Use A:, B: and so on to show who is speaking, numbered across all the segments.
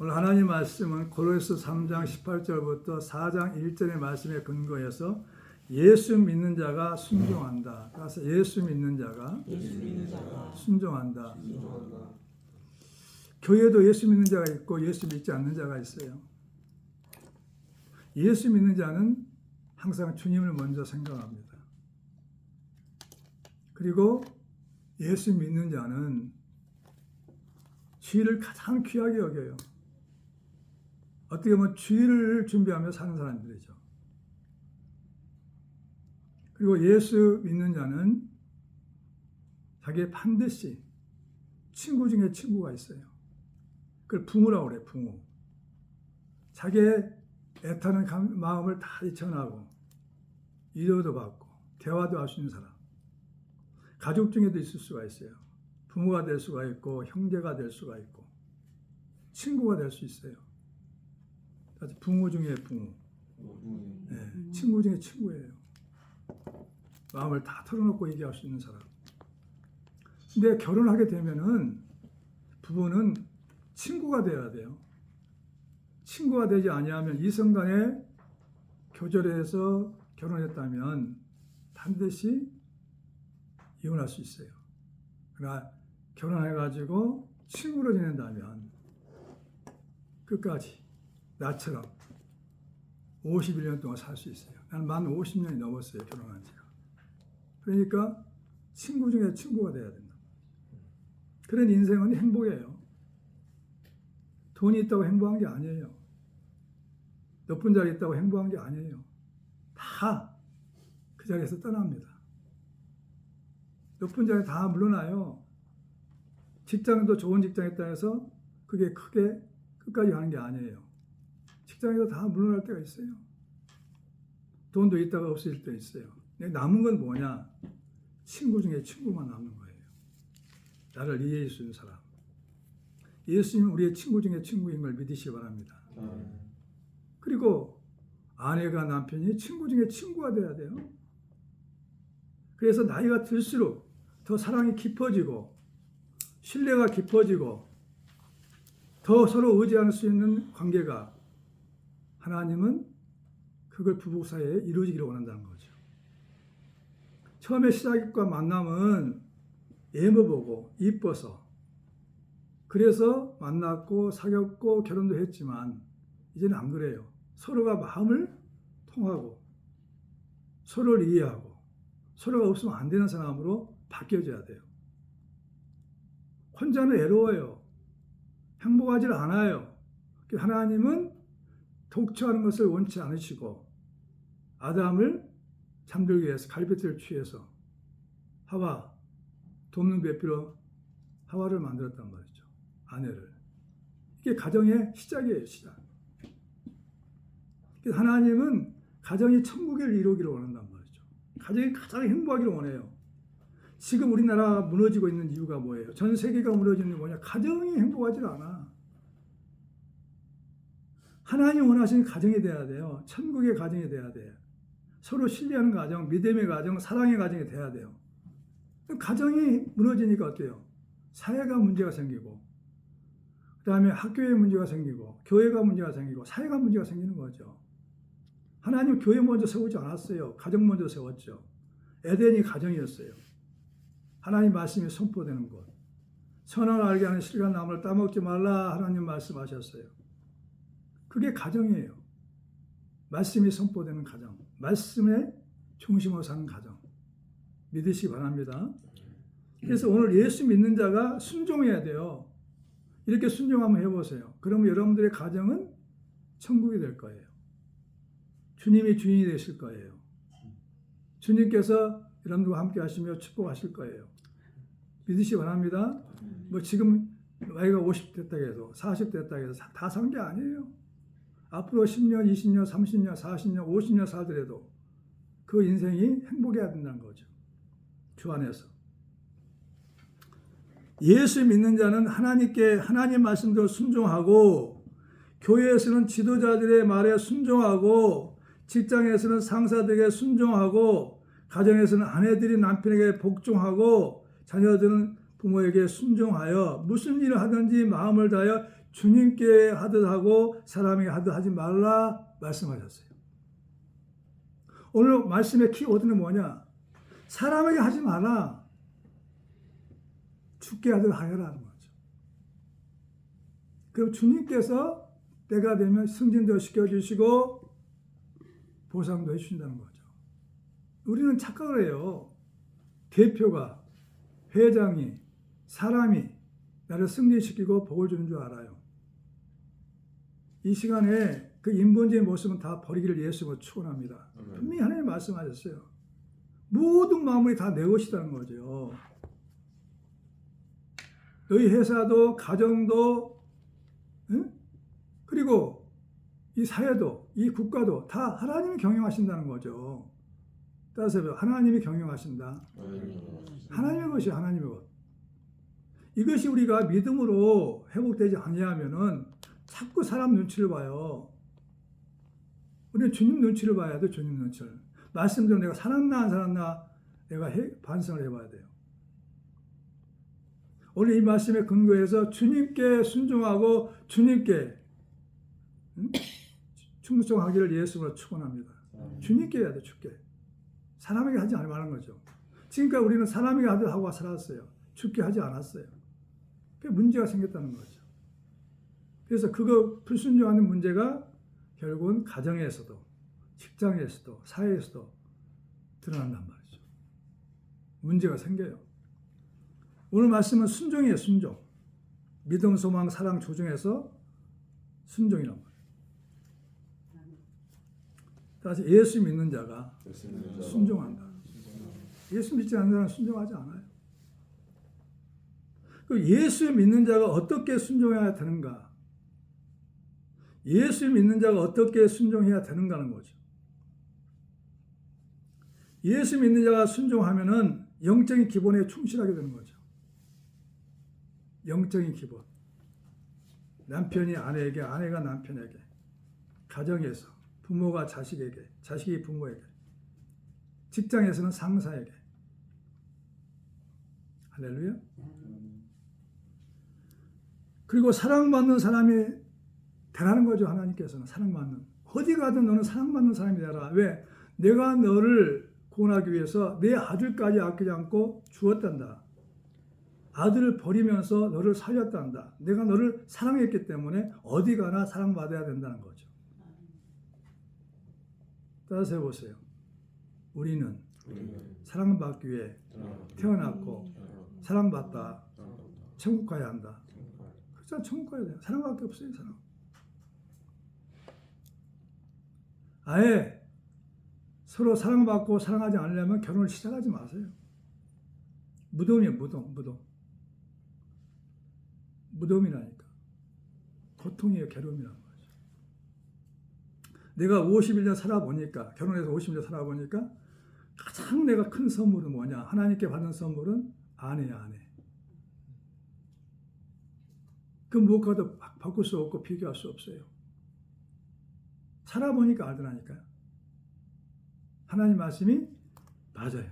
A: 오늘 하나님 말씀은 고린도서 3장 18절부터 4장 1절의 말씀에 근거해서 예수 믿는 자가 순종한다. 따라서 예수 믿는 자가 순종한다. 교회도 예수 믿는 자가 있고 예수 믿지 않는 자가 있어요. 예수 믿는 자는 항상 주님을 먼저 생각합니다. 그리고 예수 믿는 자는 주일을 가장 귀하게 여겨요. 어떻게 보면 주일을 준비하며 사는 사람들이죠. 그리고 예수 믿는 자는 자기의 반드시 친구 중에 친구가 있어요. 그걸 부모라고 그래요. 부모. 자기의 애타는 마음을 다 전하고 위로도 받고 대화도 할 수 있는 사람. 가족 중에도 있을 수가 있어요. 부모가 될 수가 있고 형제가 될 수가 있고 친구가 될 수 있어요. 부모 중에 부모. 네, 친구 중에 친구예요. 마음을 다 털어놓고 얘기할 수 있는 사람. 근데 결혼하게 되면은 부부는 친구가 돼야 돼요. 친구가 되지 아니하면 이성간에 교절해서 결혼했다면 반드시 이혼할 수 있어요. 그러나 결혼해가지고 친구로 지낸다면 끝까지 나처럼 51년 동안 살 수 있어요. 나는 만 50년이 넘었어요. 결혼한 지가. 그러니까 친구 중에 친구가 돼야 된다. 그런 인생은 행복이에요. 돈이 있다고 행복한 게 아니에요. 높은 자리에 있다고 행복한 게 아니에요. 다 그 자리에서 떠납니다. 높은 자리에 다 물러나요. 직장도 좋은 직장에 있다 해서 그게 크게 끝까지 가는 게 아니에요. 직장에서 다 물러날 때가 있어요. 돈도 있다가 없을 때 있어요. 남은 건 뭐냐? 친구 중에 친구만 남는 거예요. 나를 이해해 주는 사람. 예수님은 우리의 친구 중에 친구인 걸 믿으시기 바랍니다. 그리고 아내가 남편이 친구 중에 친구가 돼야 돼요. 그래서 나이가 들수록 더 사랑이 깊어지고 신뢰가 깊어지고 더 서로 의지할 수 있는 관계가 하나님은 그걸 부부 사이에 이루어지기를 원한다는 거죠. 처음에 시작과 만남은 예모 보고 이뻐서 그래서 만났고 사귀었고 결혼도 했지만 이제는 안 그래요. 서로가 마음을 통하고 서로를 이해하고 서로가 없으면 안 되는 사람으로 바뀌어져야 돼요. 혼자는 외로워요. 행복하지 않아요. 하나님은 독처하는 것을 원치 않으시고 아담을 잠들기 위해서 갈빗대를 취해서 하와 돕는 배필로 하와를 만들었단 말이죠. 아내를. 이게 가정의 시작이에요. 시작. 하나님은 가정이 천국을 이루기를 원한단 말이죠. 가정이 가장 행복하기를 원해요. 지금 우리나라가 무너지고 있는 이유가 뭐예요? 전 세계가 무너지는 게 뭐냐? 가정이 행복하지 않아. 하나님 원하시는 가정이 돼야 돼요. 천국의 가정이 돼야 돼요. 서로 신뢰하는 가정, 믿음의 가정, 사랑의 가정이 돼야 돼요. 가정이 무너지니까 어때요? 사회가 문제가 생기고 그 다음에 학교에 문제가 생기고 교회가 문제가 생기고 사회가 문제가 생기는 거죠. 하나님 교회 먼저 세우지 않았어요. 가정 먼저 세웠죠. 에덴이 가정이었어요. 하나님 말씀이 선포되는 곳. 선악을 알게 하는 실과 나무를 따먹지 말라 하나님 말씀하셨어요. 그게 가정이에요. 말씀이 선포되는 가정. 말씀의 중심으로 사는 가정. 믿으시기 바랍니다. 그래서 오늘 예수 믿는 자가 순종해야 돼요. 이렇게 순종 한번 해보세요. 그러면 여러분들의 가정은 천국이 될 거예요. 주님이 주인이 되실 거예요. 주님께서 여러분들과 함께 하시며 축복하실 거예요. 믿으시기 바랍니다. 뭐 지금 나이가 50 됐다 해서 40 됐다 해서 다 산 게 아니에요. 앞으로 10년, 20년, 30년, 40년, 50년 살더라도 그 인생이 행복해야 된다는 거죠. 주 안에서. 예수 믿는 자는 하나님께 하나님 말씀대로 순종하고 교회에서는 지도자들의 말에 순종하고 직장에서는 상사들에게 순종하고 가정에서는 아내들이 남편에게 복종하고 자녀들은 부모에게 순종하여 무슨 일을 하든지 마음을 다하여 주님께 하듯 하고 사람에게 하듯 하지 말라 말씀하셨어요. 오늘 말씀의 키워드는 뭐냐? 사람에게 하지 마라. 주께 하듯 하여라는 거죠. 그럼 주님께서 때가 되면 승진도 시켜주시고 보상도 해주신다는 거죠. 우리는 착각을 해요. 대표가, 회장이, 사람이 나를 승진시키고 복을 주는 줄 알아요. 이 시간에 그 인본주의 모습은 다 버리기를 예수님으로 축원합니다. 분명히 하나님 말씀하셨어요. 모든 마무리 다 내 것이라는 거죠. 너희 회사도 가정도 응? 그리고 이 사회도 이 국가도 다 하나님이 경영하신다는 거죠. 따라서 하나님이 경영하신다. 하나님의 것이 하나님의 것. 이것이 우리가 믿음으로 회복되지 아니하면은 자꾸 사람 눈치를 봐요. 우리는 주님 눈치를 봐야 돼. 주님 눈치를. 말씀대로 내가 살았나 안 살았나 내가 반성을 해봐야 돼요. 오늘 이 말씀에 근거해서 주님께 순종하고 주님께 충성하기를 예수로 축원합니다. 주님께 해야 돼. 주께. 사람에게 하지 말라는 거죠. 지금까지 우리는 사람에게 하듯 하고 살았어요. 주께 하지 않았어요. 그게 문제가 생겼다는 거죠. 그래서 그거 불순종하는 문제가 결국은 가정에서도 직장에서도 사회에서도 드러난단 말이죠. 문제가 생겨요. 오늘 말씀은 순종이에요. 순종. 믿음, 소망, 사랑, 조중에서 순종이란 말이에요. 따라서 예수 믿는 자가 순종한다. 예수 믿지 않는 자는 순종하지 않아요. 예수 믿는 자가 어떻게 순종해야 되는가? 예수 믿는 자가 어떻게 순종해야 되는가는 거죠. 예수 믿는 자가 순종하면은 영적인 기본에 충실하게 되는 거죠. 영적인 기본. 남편이 아내에게, 아내가 남편에게, 가정에서 부모가 자식에게, 자식이 부모에게, 직장에서는 상사에게. 할렐루야. 그리고 사랑받는 사람이 되라는 거죠. 하나님께서는 사랑받는. 어디 가든 너는 사랑받는 사람이 되라. 왜? 내가 너를 구원하기 위해서 내 아들까지 아끼지 않고 주었단다. 아들을 버리면서 너를 살렸단다. 내가 너를 사랑했기 때문에 어디 가나 사랑받아야 된다는 거죠. 따라서 해보세요. 우리는 사랑받기 위해 태어났고 사랑받다. 천국 가야 한다. 그렇잖아. 천국 가야 돼요. 사랑밖에 없어요. 사랑. 아예 서로 사랑받고 사랑하지 않으려면 결혼을 시작하지 마세요. 무덤이에요. 무덤. 무덤이라니까. 고통이에요. 괴로움이라는 거죠. 내가 51년 살아보니까, 결혼해서 50년 살아보니까 가장 내가 큰 선물은 뭐냐? 하나님께 받은 선물은 아내야, 아내. 그 무엇과도 바꿀 수 없고 비교할 수 없어요. 살아보니까 알더라니까요. 하나님 말씀이 맞아요.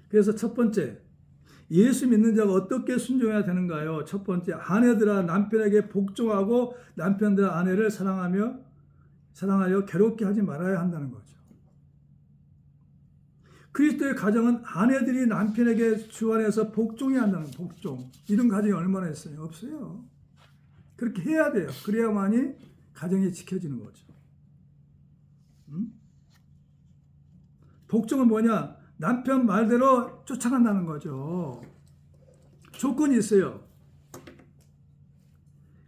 A: 그래서 첫 번째, 예수 믿는 자가 어떻게 순종해야 되는가요? 첫 번째, 아내들아 남편에게 복종하고 남편들아 아내를 사랑하여 괴롭게 하지 말아야 한다는 거죠. 그리스도의 가정은 아내들이 남편에게 주 안에서 복종해야 한다는 복종. 이런 가정이 얼마나 있어요? 없어요. 그렇게 해야 돼요. 그래야만이 가정이 지켜지는 거죠. 복종은 뭐냐? 남편 말대로 쫓아간다는 거죠. 조건이 있어요.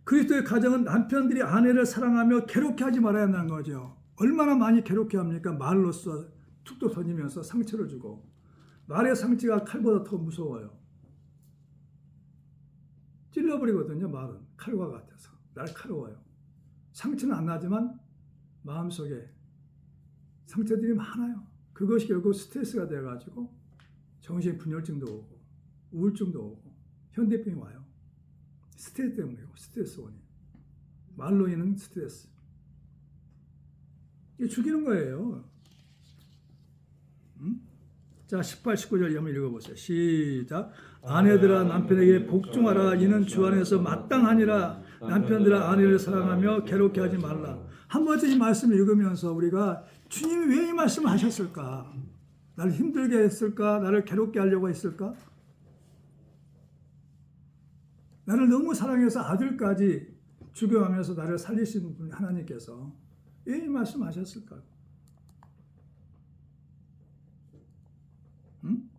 A: 그리스도의 가정은 남편들이 아내를 사랑하며 괴롭게 하지 말아야 한다는 거죠. 얼마나 많이 괴롭게 합니까? 말로써 툭툭 던지면서 상처를 주고. 말의 상처가 칼보다 더 무서워요. 찔러버리거든요. 말은 칼과 같아서 날카로워요. 상처는 안 나지만 마음속에 상처들이 많아요. 그것이 결국 스트레스가 되어가지고 정신분열증도 오고 우울증도 오고 현대병이 와요. 스트레스 때문에요. 스트레스 원인. 말로 인한 스트레스. 이게 죽이는 거예요. 자, 18, 19절 한번 읽어보세요. 시작. 아내들아 남편에게 복종하라. 이는 주 안에서 마땅하니라. 남편들아 아내를 사랑하며 괴롭게 하지 말라. 한 번째 이 말씀을 읽으면서 우리가 주님이 왜 이 말씀을 하셨을까? 나를 힘들게 했을까? 나를 괴롭게 하려고 했을까? 나를 너무 사랑해서 아들까지 죽여가면서 나를 살리신 분 하나님께서 왜 이 말씀 하셨을까? 응?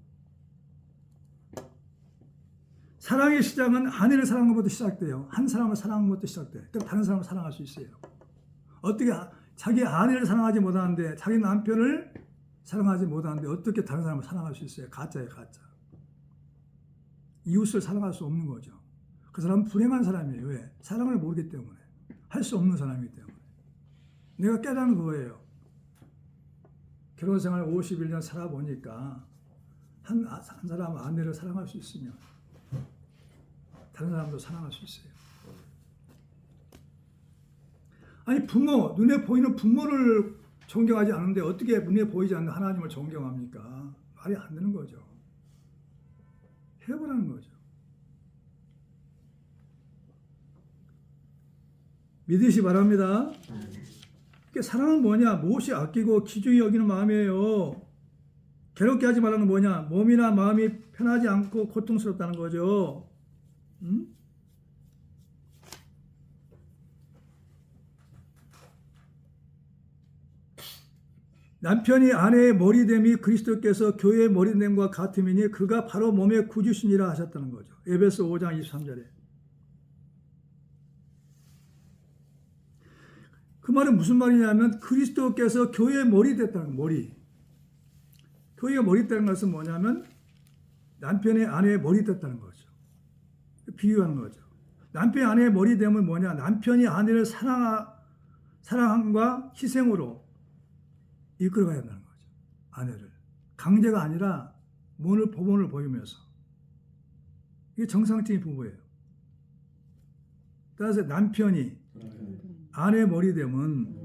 A: 사랑의 시작은 아내를 사랑하는 것부터 시작돼요. 한 사람을 사랑하는 것부터 시작돼요. 그럼 다른 사람을 사랑할 수 있어요. 어떻게 자기 아내를 사랑하지 못하는데 자기 남편을 사랑하지 못하는데 어떻게 다른 사람을 사랑할 수 있어요? 가짜예요, 가짜. 이웃을 사랑할 수 없는 거죠. 그 사람은 불행한 사람이에요. 왜? 사랑을 모르기 때문에. 할 수 없는 사람이기 때문에. 내가 깨달은 거예요. 결혼생활 51년 살아보니까 한 사람 아내를 사랑할 수 있으면 다른 사람도 사랑할 수 있어요. 아니 부모, 눈에 보이는 부모를 존경하지 않는데 어떻게 눈에 보이지 않는 하나님을 존경합니까? 말이 안 되는 거죠. 해보라는 거죠. 믿으시 바랍니다. 사랑은 뭐냐? 무엇이 아끼고 귀중히 여기는 마음이에요. 괴롭게 하지 말라는 건 뭐냐? 몸이나 마음이 편하지 않고 고통스럽다는 거죠. 응? 남편이 아내의 머리됨이 그리스도께서 교회의 머리됨과 같음이니 그가 바로 몸의 구주시니라 하셨다는 거죠. 에베소 5장 23절에. 그 말은 무슨 말이냐면 그리스도께서 교회의 머리 됐다는 거예요. 머리. 교회의 머리 됐다는 것은 뭐냐면 남편의 아내의 머리 됐다는 거죠. 비유하는 거죠. 남편이 아내의 머리 되면 뭐냐? 남편이 아내를 사랑함과 희생으로 이끌어가야 한다는 거죠. 아내를. 강제가 아니라 법원을 보이면서. 이게 정상적인 부부예요. 따라서 남편이 아내의 머리 되면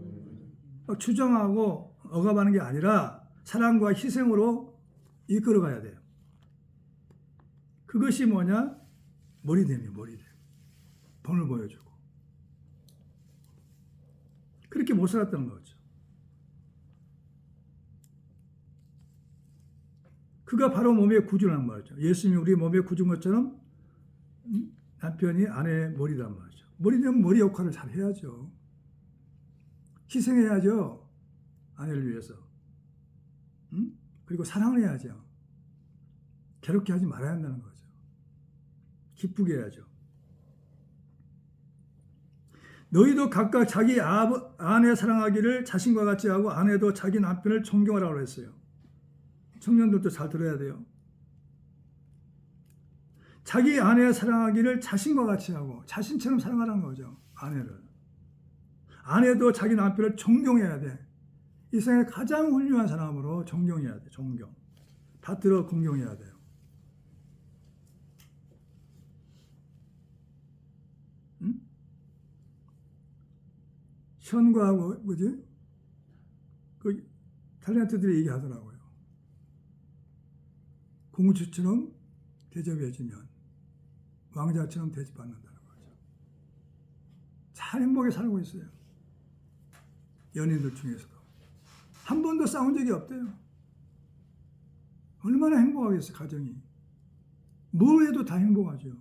A: 추정하고 억압하는 게 아니라 사랑과 희생으로 이끌어가야 돼요. 그것이 뭐냐? 머리됨이에요. 머리됨. 본을 보여주고. 그렇게 못 살았다는 거죠. 그가 바로 몸의 구주라는 말이죠. 예수님이 우리 몸의 구주인 것처럼 남편이 아내의 머리란 말이죠. 머리 되면 머리 역할을 잘 해야죠. 희생해야죠. 아내를 위해서. 그리고 사랑을 해야죠. 괴롭게 하지 말아야 한다는 거죠. 기쁘게 해야죠. 너희도 각각 자기 아내 사랑하기를 자신과 같이 하고 아내도 자기 남편을 존경하라고 했어요. 청년들도 잘 들어야 돼요. 자기 아내 사랑하기를 자신과 같이 하고 자신처럼 사랑하라는 거죠. 아내를. 아내도 자기 남편을 존경해야 돼. 이 세상에 가장 훌륭한 사람으로 존경해야 돼. 존경. 받들어 공경해야 돼요. 응? 현과하고 뭐지? 그 탤런트들이 얘기하더라고요. 공주처럼 대접해주면 왕자처럼 대접받는다는 거죠. 잘 행복하게 살고 있어요. 연인들 중에서도. 한 번도 싸운 적이 없대요. 얼마나 행복하겠어요, 가정이. 뭘 해도 다 행복하죠.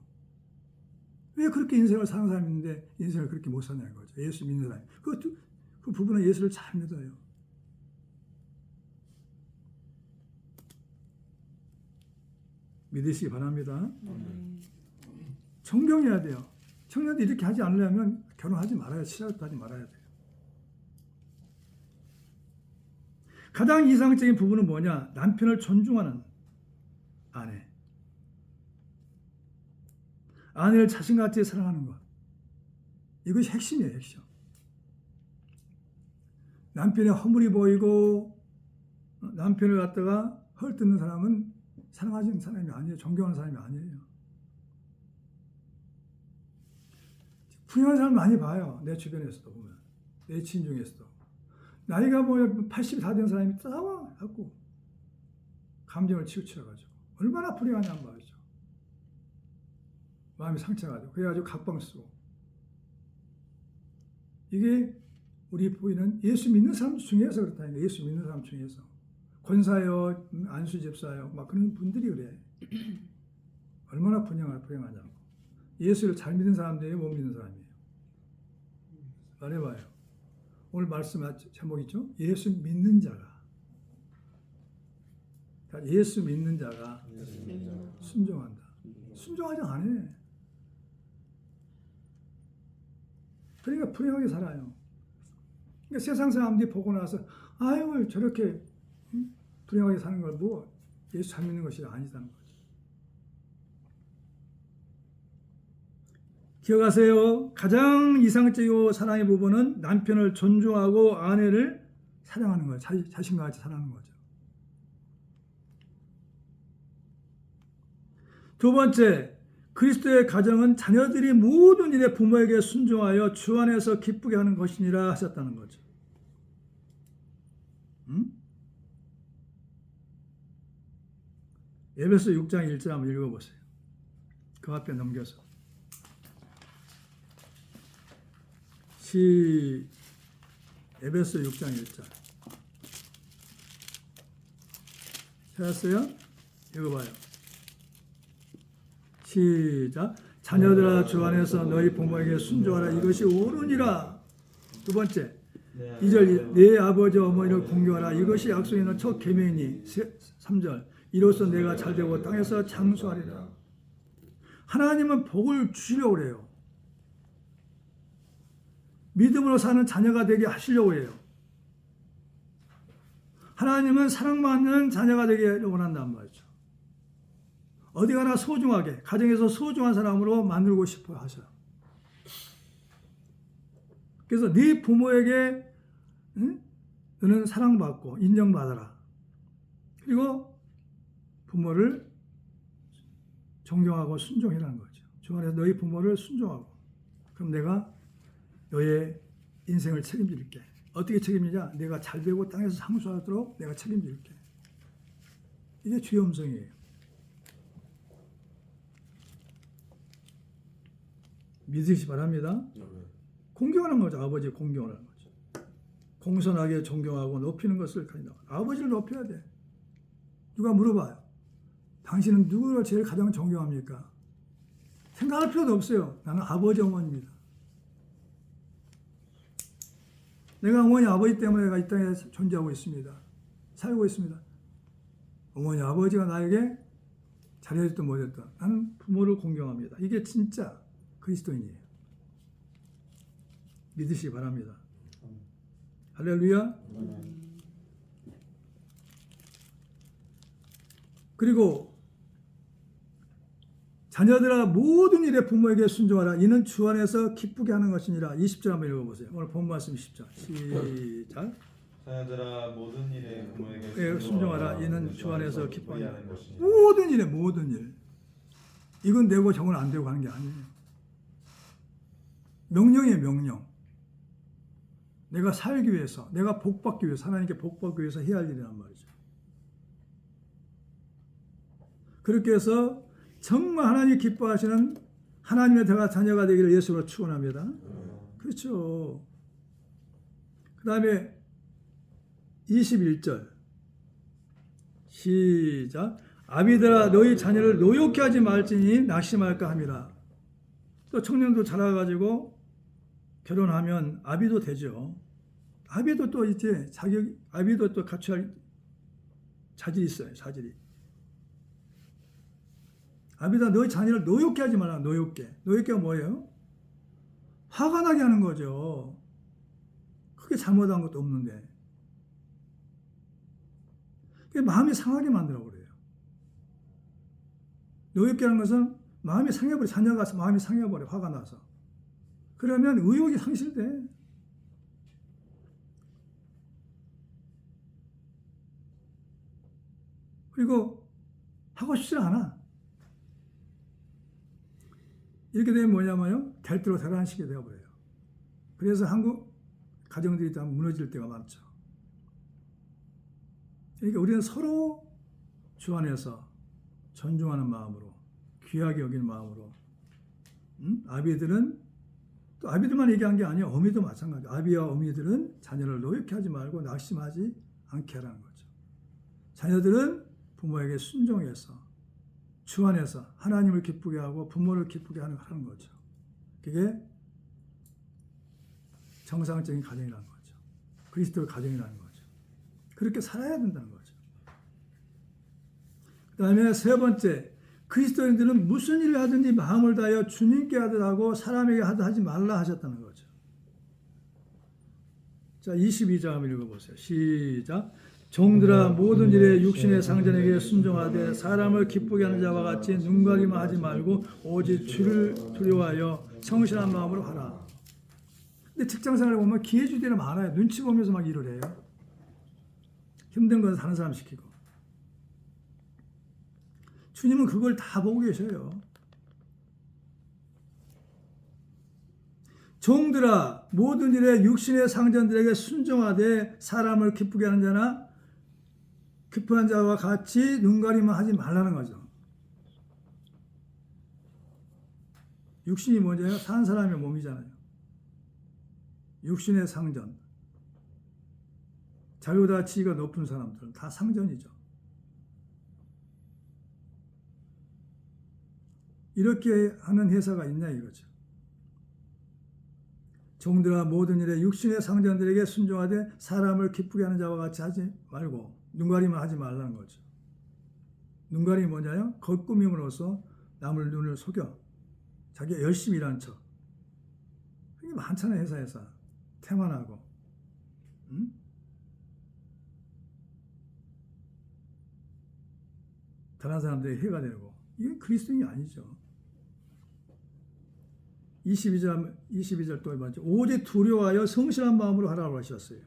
A: 왜 그렇게 인생을 사는 사람이 있는데 인생을 그렇게 못 사냐는 거죠. 예수 믿는 사람이. 그 부부는 예수를 잘 믿어요. 믿으시기 바랍니다. 존경해야 돼요. 청년들이 이렇게 하지 않으려면 결혼하지 말아야, 시작도 하지 말아야 돼요. 가장 이상적인 부분은 뭐냐? 남편을 존중하는 아내. 아내를 자신같이 사랑하는 것. 이것이 핵심이에요, 핵심. 남편의 허물이 보이고 남편을 갖다가 헐뜯는 사람은 사랑하는 사람이 아니에요. 존경하는 사람이 아니에요. 훌륭한 사람 많이 봐요. 내 주변에서도 보면. 내 지인 중에서도. 나이가 뭐 80 다 된 사람이 싸워갖고 감정을 치우쳐가지고 얼마나 불행하냔 말이죠. 마음이 상처가지고 그래가지고 각방 쓰고. 이게 우리 보이는 예수 믿는 사람 중에서 그렇다니까. 예수 믿는 사람 중에서 권사요, 안수 집사요, 막 그런 분들이 그래. 얼마나 불행하냐고. 예수를 잘 믿는 사람들이에요, 못 믿는 사람이에요. 말해봐요. 오늘 말씀 제목이죠. 예수 믿는 자가. 예수 믿는 자가 순종한다. 순종하지 않아. 그러니까 불행하게 살아요. 그러니까 세상 사람들이 보고 나서 아유 저렇게 불행하게 사는 걸 뭐 예수 잘 믿는 것이 아니다는 거죠. 기억하세요. 가장 이상적이고 사랑의 부분은 남편을 존중하고 아내를 사랑하는 거예요. 자신과 같이 사랑하는 거죠. 두 번째, 그리스도의 가정은 자녀들이 모든 일에 부모에게 순종하여 주 안에서 기쁘게 하는 것이니라 하셨다는 거죠. 에베소 6장 1절 한번 읽어보세요. 그 앞에 넘겨서. 에베소 6장 1절. 찾았어요? 읽어봐요. 시작. 자녀들아 주 안에서 너희 부모에게 순종하라. 이것이 옳으니라. 두 번째. 2절. 내 아버지 어머니를 공경하라. 이것이 약속에 있는 첫 계명이니. 3절. 이로써 내가 잘되고 땅에서 장수하리라. 하나님은 복을 주시려고 해요. 믿음으로 사는 자녀가 되게 하시려고 해요. 하나님은 사랑받는 자녀가 되기를 원한단 말이죠. 어디 가나 소중하게, 가정에서 소중한 사람으로 만들고 싶어 하셔요. 그래서 네 부모에게 너는 사랑받고 인정받아라. 그리고 부모를 존경하고 순종이라는 거죠. 주 안에서 너희 부모를 순종하고. 그럼 내가 너의 인생을 책임질게. 어떻게 책임지냐? 내가 잘되고 땅에서 상수하도록 내가 책임질게. 이게 주의 음성이에요. 믿으시기 바랍니다. 공경하는 거죠. 아버지 공경하는 거죠. 공손하게 존경하고 높이는 것을 가진다. 아버지를 높여야 돼. 누가 물어봐요. 당신은 누구를 제일 가장 존경합니까? 생각할 필요도 없어요. 나는 아버지 어머니입니다. 내가 어머니 아버지 때문에 내가 이 땅에 존재하고 있습니다. 살고 있습니다. 어머니 아버지가 나에게 잘해줬든 못했든 나는 부모를 공경합니다. 이게 진짜 그리스도인이에요. 믿으시기 바랍니다. 할렐루야. 그리고 자녀들아 모든 일에 부모에게 순종하라. 이는 주 안에서 기쁘게 하는 것이니라. 20절 한번 읽어보세요. 오늘 본 말씀 20절. 시작.
B: 자녀들아 모든 일에 부모에게
A: 순종하라. 이는 주 안에서 기뻐하는 것이니라. 모든 일에 모든 일. 이건 되고 저건 안 되고 하는 게 아니에요. 명령이에요. 명령. 내가 살기 위해서, 내가 복받기 위해서, 하나님께 복받기 위해서 해야 할 일이란 말이죠. 그렇게 해서 정말 하나님이 기뻐하시는 하나님의 자녀가 되기를 예수로 축원합니다. 그렇죠. 그 다음에 21절 시작. 아비들아 너희 자녀를 노엽게 하지 말지니 낙심할까 함이라. 또 청년도 자라가지고 결혼하면 아비도 되죠. 아비도 또 이제 아비도 또 갖춰야 자질이 있어요. 자질이. 아비다 너희 자녀를 노엽게 하지 말라. 노엽게. 노엽게가 뭐예요? 화가 나게 하는 거죠. 크게 잘못한 것도 없는데. 마음이 상하게 만들어 버려요. 노엽게 하는 것은 마음이 상해버려. 자녀가 마음이 상해버려. 화가 나서. 그러면 의욕이 상실돼. 그리고 하고 싶지 않아. 이렇게 되면 뭐냐면요. 될 대로 되라는 식이 되어버려요. 그래서 한국 가정들이 다 무너질 때가 많죠. 그러니까 우리는 서로 주 안에서 존중하는 마음으로, 귀하게 여기는 마음으로. 아비들은 또 아비들만 얘기한 게 아니에요. 어미도 마찬가지. 아비와 어미들은 자녀를 노엽게 하지 말고 낙심하지 않게 하라는 거죠. 자녀들은 부모에게 순종해서 주 안에서 하나님을 기쁘게 하고 부모를 기쁘게 하는 거죠. 그게 정상적인 가정이라는 거죠. 그리스도의 가정이라는 거죠. 그렇게 살아야 된다는 거죠. 그 다음에 세 번째, 그리스도인들은 무슨 일을 하든지 마음을 다하여 주님께 하더라고 사람에게 하지 말라 하셨다는 거죠. 자, 22절 한번 읽어보세요. 시작. 종들아 모든 일에 육신의 상전에게 순종하되 사람을 기쁘게 하는 자와 같이 눈가리만 하지 말고 오직 주를 두려워하여 성실한 마음으로 하라. 근데 직장생활에 보면 기회주의들이 많아요. 눈치 보면서 막 일을 해요. 힘든 것은 다른 사람 시키고. 주님은 그걸 다 보고 계셔요. 종들아 모든 일에 육신의 상전들에게 순종하되 사람을 기쁘게 하는 자나 기쁘한 자와 같이 눈가리만 하지 말라는 거죠. 육신이 뭐죠? 산 사람의 몸이잖아요. 육신의 상전. 자유보다 지위가 높은 사람들은 다 상전이죠. 이렇게 하는 회사가 있냐 이거죠. 종들아 모든 일에 육신의 상전들에게 순종하되 사람을 기쁘게 하는 자와 같이 하지 말고 눈가리만 하지 말라는 거죠. 눈가림이 뭐냐요? 겉꾸밈으로써 남을 눈을 속여 자기가 열심히 일하는 척. 이게 많잖아요. 회사에서 태만하고. 다른 사람들이 해가 되고. 이게 그리스도인이 아니죠. 22절 또 말이죠. 오직 두려워하여 성실한 마음으로 하라고 하셨어요.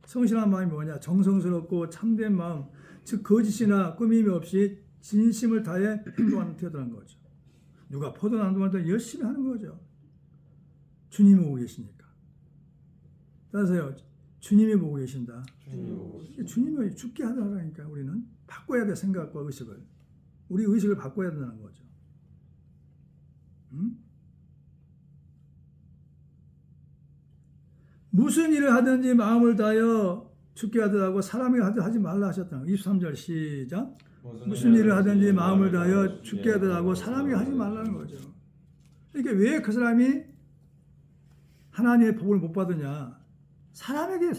A: 성실한 마음이 뭐냐? 정성스럽고 참된 마음, 즉 거짓이나 꾸밈이 없이 진심을 다해 행동하는 태도라는 거죠. 누가 포도나무할 때 열심히 하는 거죠. 주님이 보고 계시니까. 따라서요. 주님이 보고 계신다. 주님이 죽게 하더라니까. 우리는 바꿔야 돼. 생각과 의식을. 우리 의식을 바꿔야 된다는 거죠. 무슨 일을 하든지 마음을 다하여 죽게 하더라고 사람에게 하지 말라 하셨다는 거예요. 23절 시작. 무슨 일을 하든지 마음을 다하여 죽게 하더라고 사람에게 하지 말라는 거죠. 이게 왜 그 사람이 하나님의 복을 못 받으냐? 사람에게.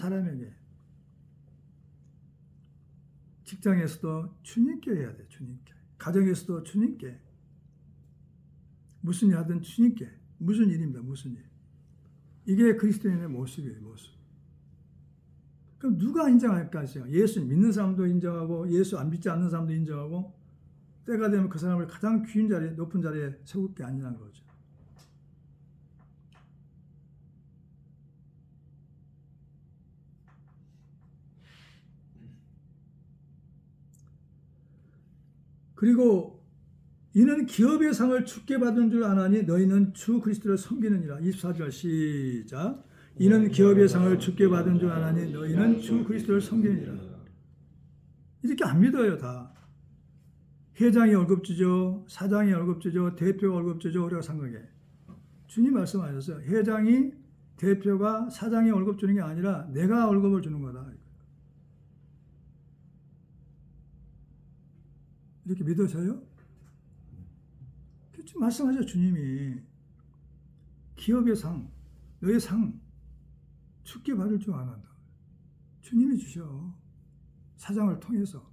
A: 직장에서도 주님께 해야 돼. 주님께. 가정에서도 주님께. 무슨 일 하든 주님께. 무슨 일입니다. 무슨 일. 이게 그리스도인의 모습이에요. 모습. 그럼 누가 인정할까? 예수 믿는 사람도 인정하고 예수 안 믿지 않는 사람도 인정하고 때가 되면 그 사람을 가장 귀한 자리에 높은 자리에 세울 게 아니라는 거죠. 그리고 이는 기업의 상을 주께 받은 줄 아나니 너희는 주 그리스도를 섬기느니라. 24절 시작. 이는 기업의 상을 주께 받은 줄 아나니 너희는 주 그리스도를 섬기느니라. 이렇게 안 믿어요. 다. 회장이 월급 주죠. 사장이 월급 주죠. 대표가 월급 주죠. 우리가 생각해. 주님 말씀하셨어요. 회장이 대표가 사장이 월급 주는 게 아니라 내가 월급을 주는 거다. 이렇게 믿으셔요? 지금 말씀하죠. 주님이 기업의 상, 너의 상 주께 받을 줄 아난다. 주님이 주셔. 사장을 통해서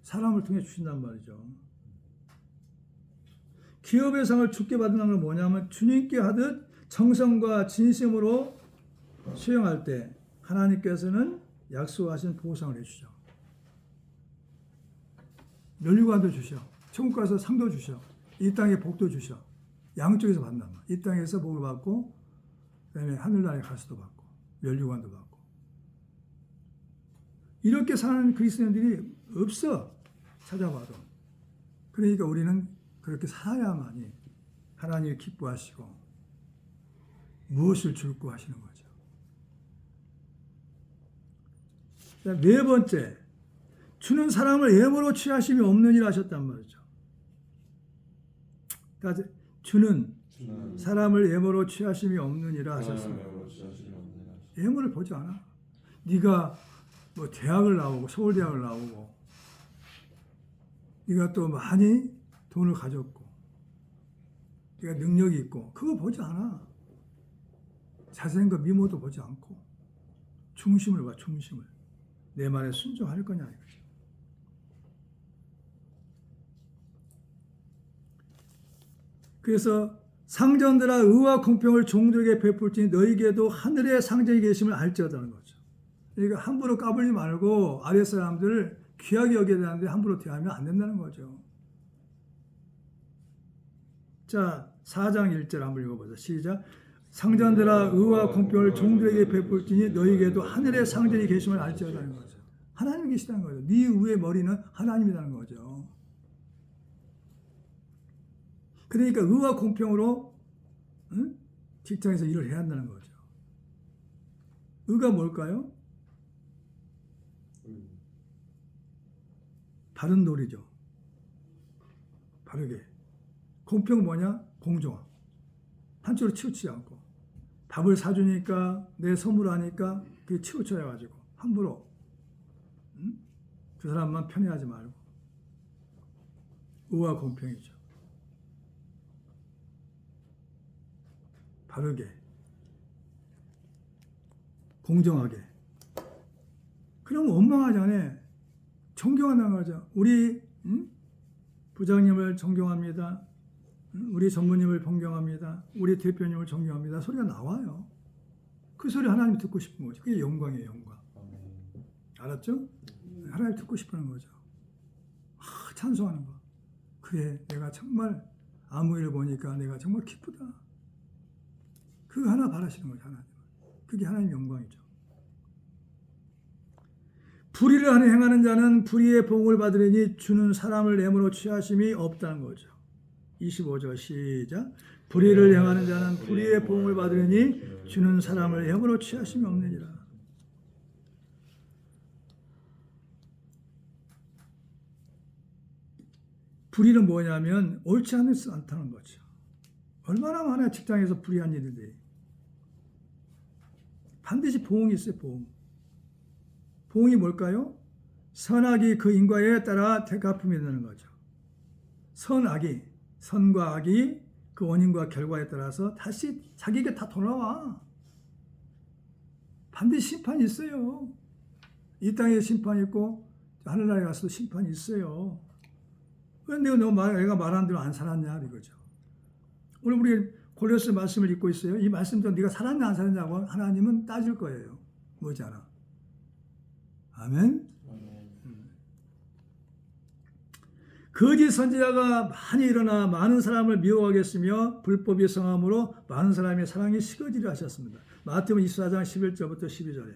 A: 사람을 통해 주신단 말이죠. 기업의 상을 주께 받는다는 건 뭐냐면 주님께 하듯 정성과 진심으로 수행할 때 하나님께서는 약속하신 보상을 해주죠. 면류관도 주셔. 천국 가서 상도 주셔. 이 땅에 복도 주셔. 양쪽에서 받는단 말이야. 이 땅에서 복을 받고 그다음에 하늘나라에 가서도 받고 면류관도 받고. 이렇게 사는 그리스도인들이 없어. 찾아봐도. 그러니까 우리는 그렇게 살아야만이 하나님이 기뻐하시고 무엇을 줄고 하시는 거죠. 자, 네 번째, 주는 사람을 예물로 취하심이 없느니라 하셨단 말이죠. 그러니까 주는 사람을 예물로 취하심이 없느니라 하셨습니다. 예물을 보지 않아. 네가 뭐 대학을 나오고 서울대학을 나오고 네가 또 많이 돈을 가졌고 네가 능력이 있고 그거 보지 않아. 자세한 미모도 보지 않고 중심을 봐. 중심을. 내 말에 순종할 거냐 이거죠. 그래서 상전들아 의와 공평을 종족에 베풀지니 너희에게도 하늘의 상전이 계심을 알지어다는 거죠. 그러니까 함부로 까불지 말고 아랫 사람들을 귀하게 여겨야 되는데 함부로 대하면 안 된다는 거죠. 자, 4장 1절 한번 읽어보자. 시작. 상전들아 의와 공평을 종들에게 베풀지니 너희에게도 하늘의 상전이 계심을 알지어다는 거죠. 하나님이 계시다는 거죠. 네 위의 머리는 하나님이라는 거죠. 그러니까 의와 공평으로 직장에서 일을 해야 한다는 거죠. 의가 뭘까요? 바른 도리죠. 바르게. 공평 뭐냐? 공정함. 한쪽으로 치우치지 않고 밥을 사주니까 내 선물하니까 그게 치우쳐가지고 함부로 그 사람만 편애하지 말고 의와 공평이죠. 바르게 공정하게. 그럼 원망하지 않아. 존경한다는 거죠. 우리 부장님을 존경합니다. 우리 전무님을 존경합니다. 우리 대표님을 존경합니다. 소리가 나와요. 그 소리 하나님 듣고 싶은 거죠. 그게 영광이에요. 영광. 알았죠? 하나님 듣고 싶은 거죠. 찬송하는 거. 그래 내가 정말 아무 일 보니까 내가 정말 기쁘다. 그거 하나 바라시는 거죠. 하나님. 그게 하나님 영광이죠. 불의를 행하는 자는 불의의 보응을 받으리니 주는 사람을 예물로 취하심이 없다는 거죠. 25절 시작. 불의를 행하는 자는 불의의 보응을 받으리니 주는 사람을 예물로 취하심이 없느니라. 불의는 뭐냐면 옳지 않다는 거죠. 얼마나 많아 직장에서 불의한 일인데 반드시 보응이 있어요. 보응이 뭘까요? 선악이 그 인과에 따라 대가품이 되는 거죠. 선과 악이 그 원인과 결과에 따라서 다시 자기에게 다 돌아와. 반드시 심판이 있어요. 이 땅에 심판이 있고 하늘나라에 가서도 심판이 있어요. 왜 내가 말한 대로 안 살았냐 이거죠. 오늘 우리 골로새 말씀을 읽고 있어요. 이 말씀도 네가 살았냐 안 살았냐고 하나님은 따질 거예요. 뭐잖아. 아멘. 거짓 선지자가 많이 일어나 많은 사람을 미워하게 했으며 불법이 성함으로 많은 사람의 사랑이 식어지려 하셨습니다. 마태복음 24장 11절부터 12절에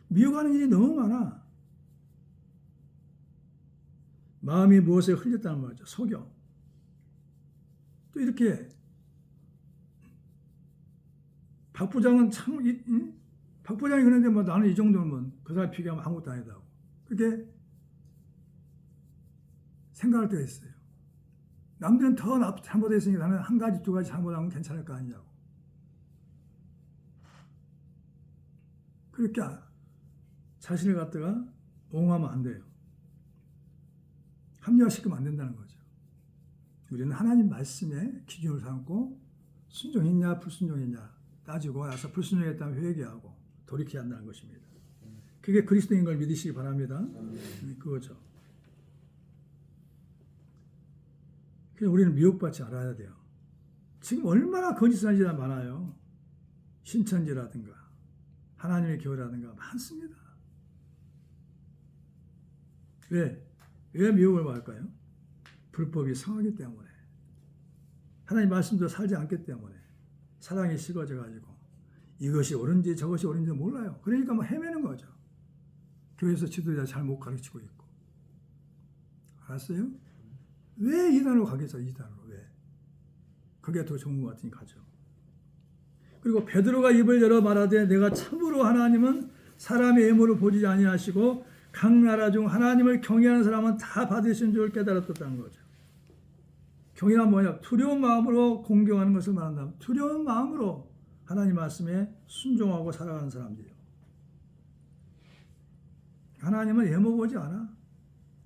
A: 미워하는 일이 너무 많아. 마음이 무엇에 흘렸다는 말이죠. 속여. 또 이렇게 박 부장은 참 박 부장이 그런데 뭐 나는 이 정도면 그 사람 비교하면 아무것도 아니다고. 그렇게 생각할 때가 있어요. 남들은 더 잘못했으니 나는 한 가지 두 가지 잘못하면 괜찮을 거 아니냐고. 그렇게 자신을 갖다가 옹호하면 안 돼요. 합리화시키면 안 된다는 거죠. 우리는 하나님 말씀에 기준을 삼고 순종했냐 불순종했냐 따지고 나서 불순종했다면 회개하고 돌이켜야 한다는 것입니다. 그게 그리스도인 걸 믿으시기 바랍니다. 그거죠. 그래서 우리는 미혹받지 않아야 돼요. 지금 얼마나 거짓선지자 많아요. 신천지라든가 하나님의 교회라든가 많습니다. 왜 미혹을 받을까요? 불법이 성하기 때문에 하나님 말씀대로 살지 않기 때문에 사랑이 식어져가지고 이것이 옳은지 저것이 옳은지 몰라요. 그러니까 뭐 헤매는 거죠. 교회에서 지도자 잘못 가르치고 있고. 알았어요? 왜 이단으로 가겠어? 이단으로 왜? 그게 더 좋은 것 같으니 가죠. 그리고 베드로가 입을 열어 말하되 내가 참으로 하나님은 사람의 예물을 보지 아니하시고 각 나라 중 하나님을 경외하는 사람은 다 받으신 줄 깨달았다는 거죠. 경외란 뭐냐? 두려운 마음으로 공경하는 것을 말한다. 두려운 마음으로 하나님 말씀에 순종하고 살아가는 사람들이요. 하나님은 예물 보지 않아.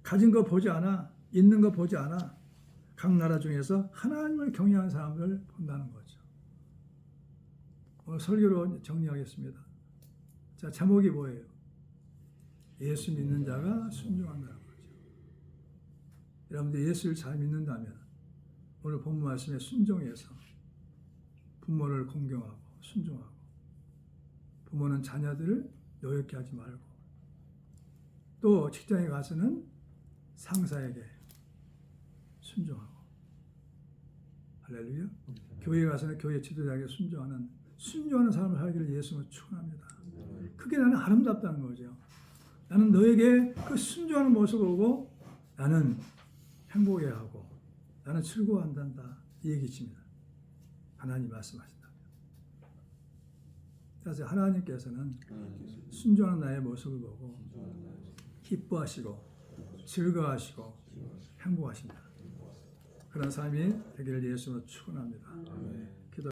A: 가진 거 보지 않아. 있는 거 보지 않아. 각 나라 중에서 하나님을 경외하는 사람을 본다는 거죠. 오늘 설교로 정리하겠습니다. 자, 제목이 뭐예요? 예수 믿는 자가 순종한다는 거죠. 여러분들 예수를 잘 믿는다면 오늘 본문 말씀에 순종해서 부모를 공경하고 순종하고, 부모는 자녀들을 노엽게 하지 말고, 또 직장에 가서는 상사에게 순종하고, 할렐루야. 교회에 가서는 교회 지도자에게 순종하는 사람을 하기를 예수는 축원합니다. 그게 나는 아름답다는 거죠. 나는 너에게 그 순종하는 모습을 보고 나는 행복해하고 나는 즐거워한단다, 이 얘기입니다. 하나님 말씀하신다. 그래서 하나님께서는 순종하는 나의 모습을 보고 기뻐하시고 즐거워하시고 행복하십니다. 그런 삶이 되기를 예수로 축원합니다.